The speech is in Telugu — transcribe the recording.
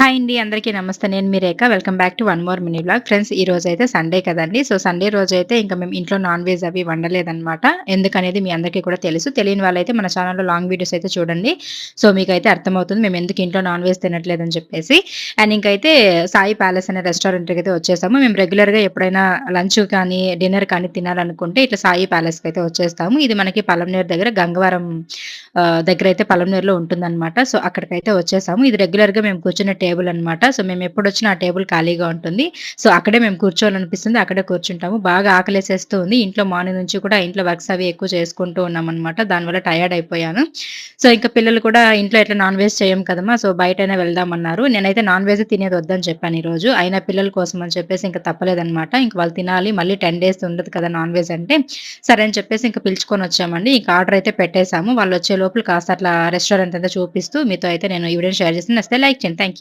హాయ్ అండి. అందరికీ నమస్తే. నేను మీ Rekha. Welcome back to one more mini vlog. Friends ఈరోజైతే సండే కదండీ! సో, సండే రోజైతే ఇంక మేము ఇంట్లో నాన్ వెజ్ అవి వండలేదనమాట. ఎందుకనేది మీ అందరికీ కూడా తెలుసు. తెలియని వాళ్ళైతే మన ఛానెల్‌లో లాంగ్ వీడియోస్ అయితే చూడండి. సో, మీకైతే అర్థమవుతుంది మేమెందుకు ఇంట్లో నాన్ వెజ్ తినట్లేదని చెప్పేసి. అండ్ ఇంకైతే సాయి ప్యాలెస్ అనే రెస్టారెంట్‌కైతే వచ్చేసాము. మేము రెగ్యులర్‌గా ఎప్పుడైనా లంచ్ కానీ, డిన్నర్ కానీ తినాలనుకుంటే ఇట్లా సాయి ప్యాలెస్‌కైతే వచ్చేస్తాము. ఇది మనకి పలంనేరు దగ్గర గంగవరం దగ్గరైతే పలంనేరులో ఉంటుందనమాట. సో, అక్కడికైతే వచ్చేసాము. ఇది రెగ్యులర్‌గా మేము కూర్చునే టేబుల్ అనమాట. సో, మేమెప్పుడొచ్చినా ఆ టేబుల్ ఖాళీగా ఉంటుంది. సో, అక్కడే మేము కూర్చోవాలనిపిస్తుంది. అక్కడే కూర్చుంటాము. బాగా ఆకలేసేస్తూ ఉంది. ఇంట్లో మార్నింగ్ నుంచి కూడా ఇంట్లో వర్క్స్ అవి ఎక్కువ చేసుకుంటూ ఉన్నామనమాట. దానివల్ల టయర్డ్ అయిపోయాను. సో, ఇంక పిల్లలు కూడా ఇంట్లో ఎట్లా నాన్ వెజ్ చేయం కదమ్మా! సో, బయటైనా వెళ్దామన్నారు. నేనైతే నాన్ వెజ్ తినేది వద్దని చెప్పాను ఈరోజు. అయినా పిల్లల కోసం అని చెప్పేసి ఇంక తప్పలేదనమాట. ఇంక వాళ్ళు తినాలి. మళ్ళీ 10 డేస్ ఉండదు కదా నాన్ వెజ్ అంటే. సరే అని చెప్పేసి ఇంక పిలుచుకొనొచ్చామండి. ఇంక ఆర్డర్ అయితే పెట్టేసాము. వాళ్ళొచ్చే లోపల కాస్త అట్లా రెస్టారెంట్ అంతా చూపిస్తూ మీతో అయితే నేను ఈ వీడియోని షేర్ చేశాను. నచ్చితే లైక్ చేయండి. Thank you.